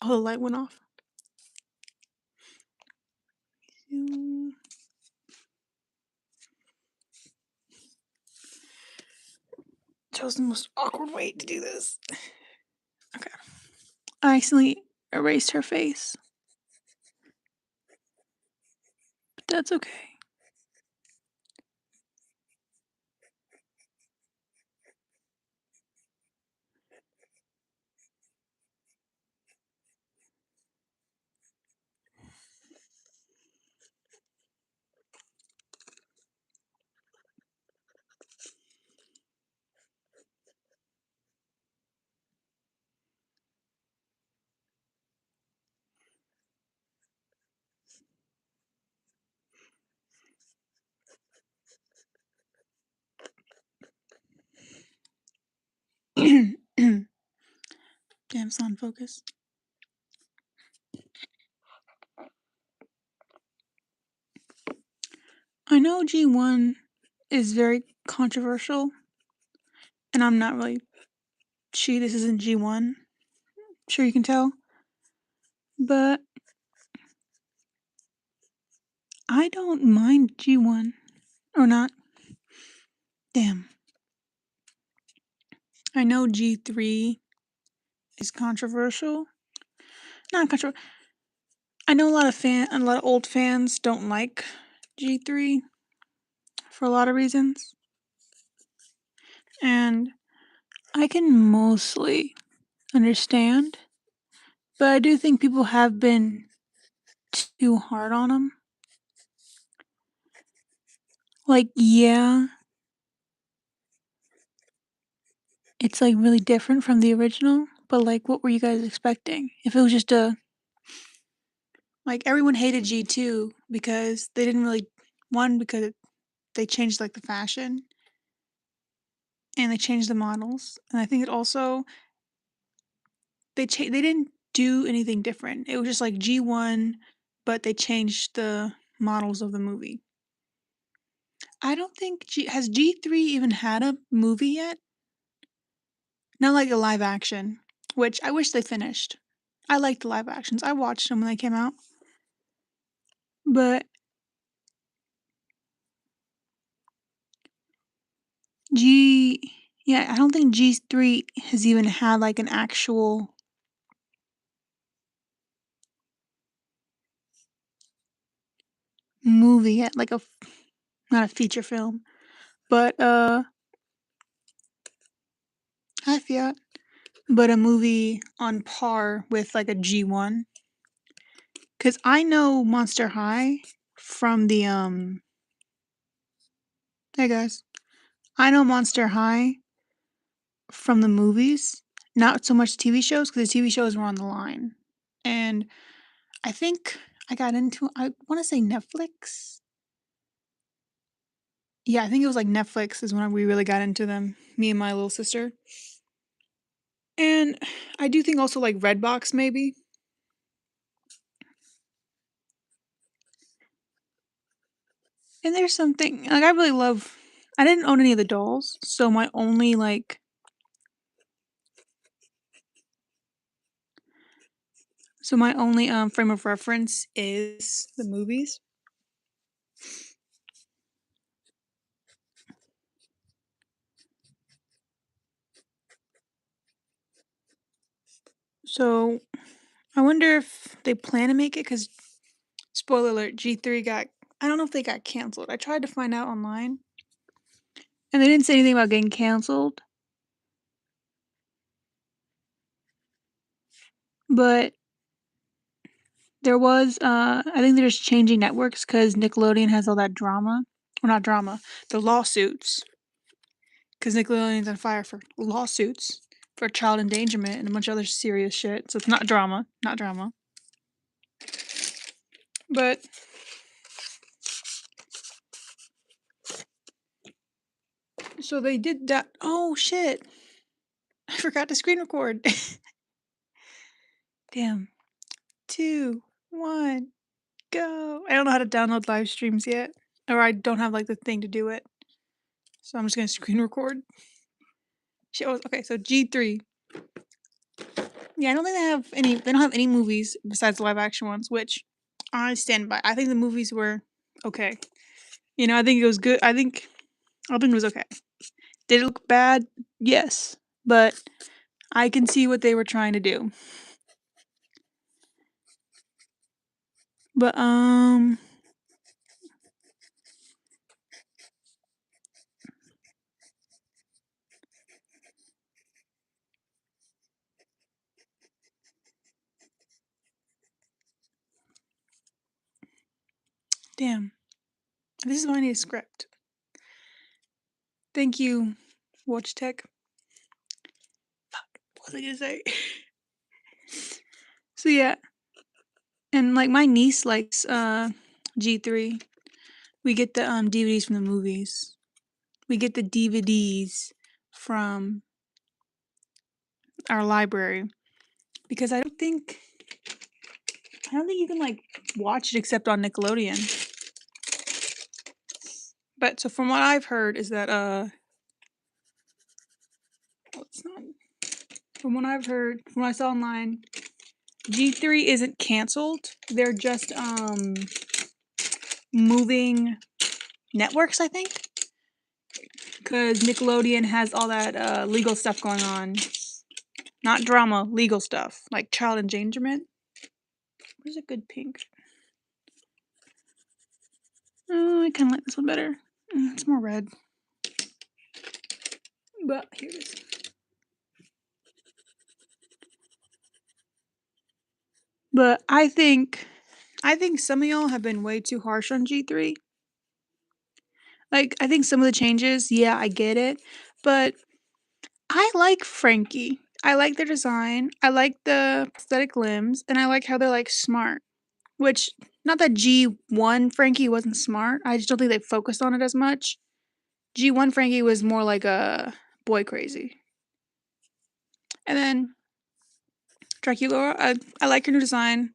Oh, the light went off. Chose the most awkward way to do this. Okay. I accidentally erased her face. But that's okay. Damn, it's on focus. I know G1 is very controversial, and I'm not really this isn't G1. Sure you can tell. But I don't mind G1. Or not. Damn. I know G3 is controversial. Not controversial. I know a lot of old fans don't like G3 for a lot of reasons. And I can mostly understand, but I do think people have been too hard on him. Like, yeah, it's like really different from the original, but like, what were you guys expecting? If it was just like everyone hated G2 because they didn't really, because they changed like the fashion and they changed the models, and I think it also they didn't do anything different. It was just like G1, but they changed the models of the movie. I don't think has G3 even had a movie yet? Not like a live action, which I wish they finished. I liked the live actions. I watched them when they came out. But I don't think G3 has even had like an actual movie yet, like not a feature film, but hi Fiat, but a movie on par with like a G1. Cause I know Monster High from the hey guys, I know Monster High from the movies, not so much TV shows, because the TV shows were on the line. And I think I want to say Netflix. Yeah, I think it was like Netflix is when we really got into them, me and my little sister. And I do think also like Redbox maybe. And there's something like I didn't own any of the dolls, so my only frame of reference is the movies. So I wonder if they plan to make it, because spoiler alert, G3 I don't know if they got canceled. I tried to find out online, and they didn't say anything about getting canceled. But there was, I think they're just changing networks because Nickelodeon has all that drama. Or not drama, the lawsuits. Because Nickelodeon's on fire for lawsuits for child endangerment and a bunch of other serious shit. So it's not drama. Not drama. But so they did that. Oh shit. I forgot to screen record. Damn. 2, 1, go. I don't know how to download live streams yet. Or I don't have like the thing to do it. So I'm just gonna screen record. Shit. Okay, so G3. Yeah, I don't think they don't have any movies besides the live action ones, which I stand by. I think the movies were okay. I think it was good. I think it was okay. Did it look bad? Yes. But I can see what they were trying to do. But damn. This is why I need a script. Thank you, Watch Tech. What was I gonna say? So yeah, and like my niece likes G3. We get the DVDs from the movies. We get the DVDs from our library because I don't think you can like watch it except on Nickelodeon. But so from what I've heard is that well, it's not. From what I've heard, from what I saw online, G3 isn't canceled. They're just moving networks, I think, because Nickelodeon has all that legal stuff going on. Not drama, legal stuff like child endangerment. Where's a good pink? Oh, I kind of like this one better. It's more red. But here it is. But I think some of y'all have been way too harsh on G3. Like, I think some of the changes, yeah, I get it. But I like Frankie. I like their design. I like the prosthetic limbs. And I like how they're like smart. Which, not that G1 Frankie wasn't smart. I just don't think they focused on it as much. G1 Frankie was more like a boy crazy. And then Dracula, I like her new design.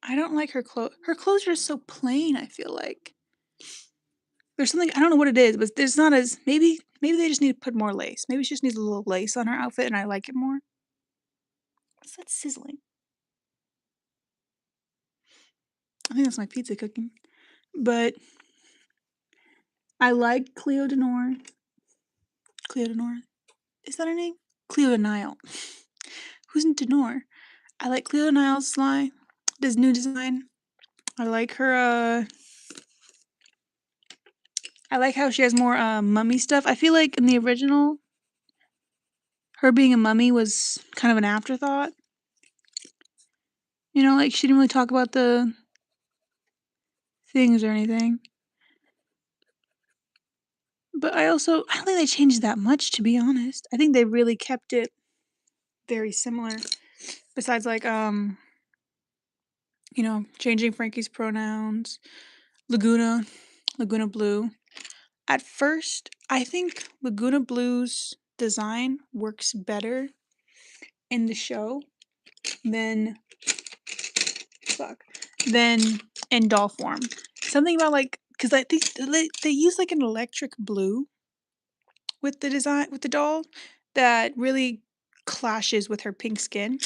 I don't like her clothes. Her clothes are just so plain, I feel like. There's something, I don't know what it is, but there's not as, maybe they just need to put more lace. Maybe she just needs a little lace on her outfit and I like it more. What's that sizzling? I think that's my pizza cooking. But I like Cleo Denore. Cleo Denore. Is that her name? Cleo Denile. Who's in Denore? I like Cleo Denile's slime. This new design. I like her, I like how she has more, mummy stuff. I feel like in the original, her being a mummy was kind of an afterthought. Like she didn't really talk about the things or anything. But I don't think they changed that much, to be honest. I think they really kept it very similar. Besides, like, changing Frankie's pronouns, Laguna, Laguna Blue. At first, I think Laguna Blue's design works better in the show than than in doll form. Something about like because I think they use like an electric blue with the design with the doll that really clashes with her pink skin.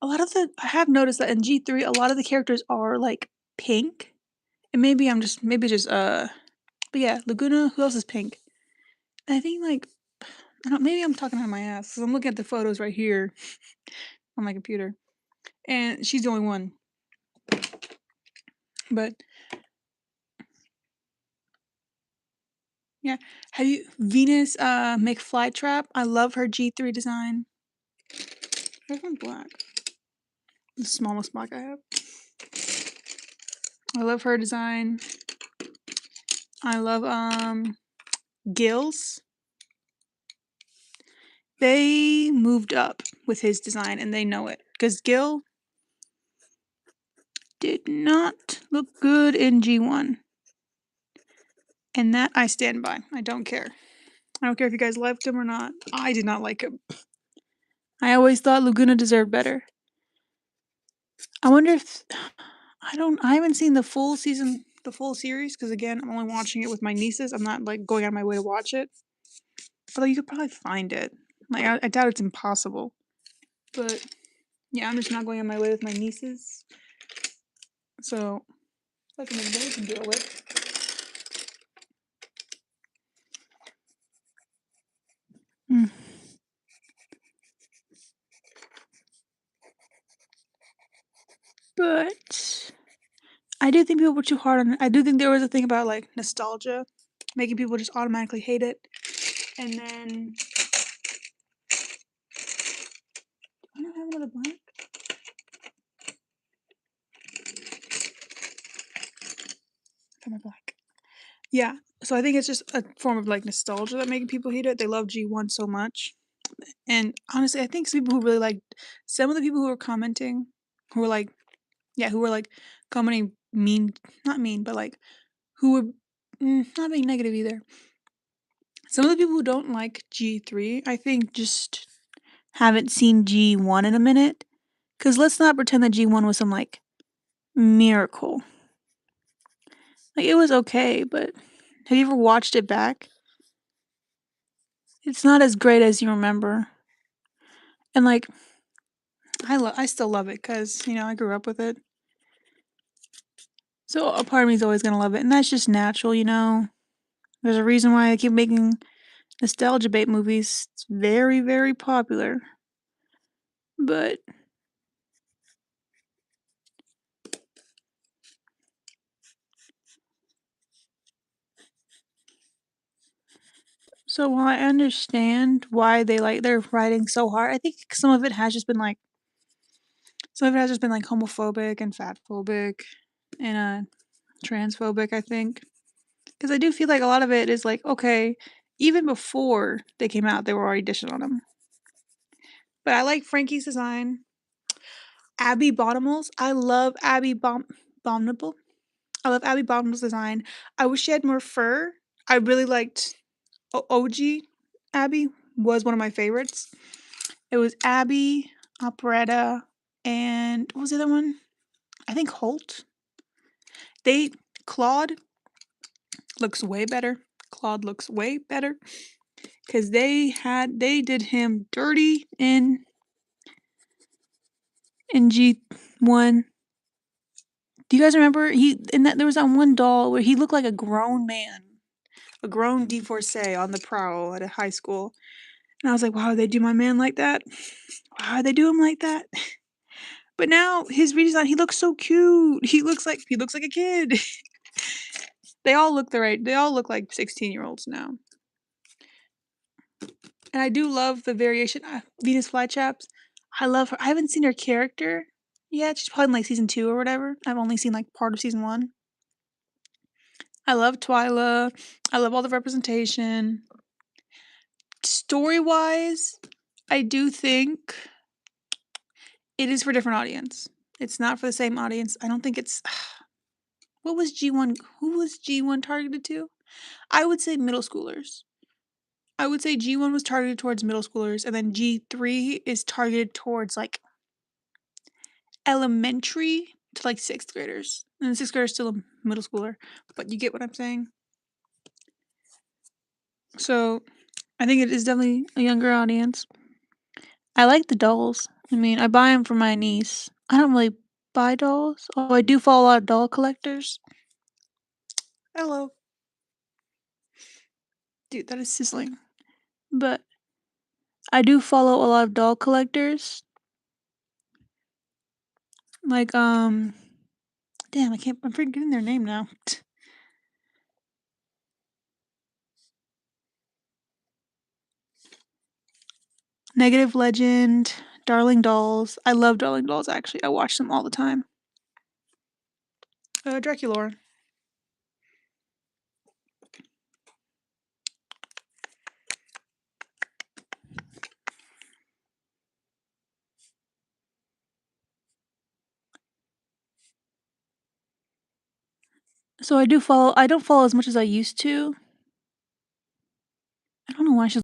I have noticed that in G3 a lot of the characters are like pink. And maybe just but yeah, Laguna, who else is pink? I think like I don't maybe I'm talking out of my ass cuz I'm looking at the photos right here on my computer. And she's the only one. But yeah, have you Venus McFlytrap? I love her G3 design. Where's my black? The smallest black I have. I love her design. I love Gills. They moved up with his design and they know it. Because Gil did not look good in G1. And that I stand by. I don't care. I don't care if you guys liked him or not. I did not like him. I always thought Laguna deserved better. I wonder if I haven't seen the full season, the full series, because again, I'm only watching it with my nieces. I'm not like going out of my way to watch it. Although you could probably find it. Like I doubt it's impossible. But yeah, I'm just not going on my way with my nieces. So like I mean, they can deal with. Mm. But I do think people were too hard on it. I do think there was a thing about like nostalgia, making people just automatically hate it. And then I don't have another blank. I'm a black. Yeah. So I think it's just a form of like nostalgia that making people hate it. They love G1 so much. And honestly, I think some people who really like some of the people who were commenting, who were like, yeah, who were like commenting mean, not mean, but like who were not being negative either. Some of the people who don't like G3, I think just haven't seen G1 in a minute. Because let's not pretend that G1 was some like miracle. Like it was okay, but have you ever watched it back? It's not as great as you remember. And like I still love it cuz I grew up with it. So a part of me is always going to love it and that's just natural. There's a reason why I keep making nostalgia bait movies. It's very very popular. But so while I understand why they're writing so hard, I think some of it has just been like homophobic and fatphobic and transphobic, I think. Because I do feel like a lot of it is like, okay, even before they came out, they were already dishing on them. But I like Frankie's design. Abby Bottomles. I love Abby Bombable. I love Abby Bottomles' design. I wish she had more fur. I really liked OG Abby was one of my favorites. It was Abby, Operetta, and what was the other one? I think Holt. They Claude looks way better. Claude looks way better because they did him dirty in G1. Do you guys remember there was that one doll where he looked like a grown man, a grown divorcee on the prowl at a high school, and I was like, wow, they do my man like that? Wow, they do him like that? But now his redesign, he looks so cute. He looks like a kid. They all look They all look like 16-year-olds now. And I do love the variation. Venus Flytraps. I love her. I haven't seen her character yet. She's probably in like season 2 or whatever. I've only seen like part of season 1. I love Twyla. I love all the representation. Story wise, I do think it is for a different audience. It's not for the same audience. I don't think it's. What was G1? Who was G1 targeted to? I would say middle schoolers. I would say G1 was targeted towards middle schoolers, and then G3 is targeted towards like elementary to like 6th graders. And the 6th grader is still a middle schooler, but you get what I'm saying? So I think it is definitely a younger audience. I like the dolls. I mean, I buy them for my niece. I don't really buy dolls. Oh, I do follow a lot of doll collectors. Hello. Dude, that is sizzling. But I do follow a lot of doll collectors. Like, damn, I'm forgetting their name now. Negative Legend, Darling Dolls. I love Darling Dolls, actually. I watch them all the time. Draculaura. So I don't follow as much as I used to. I don't know why she's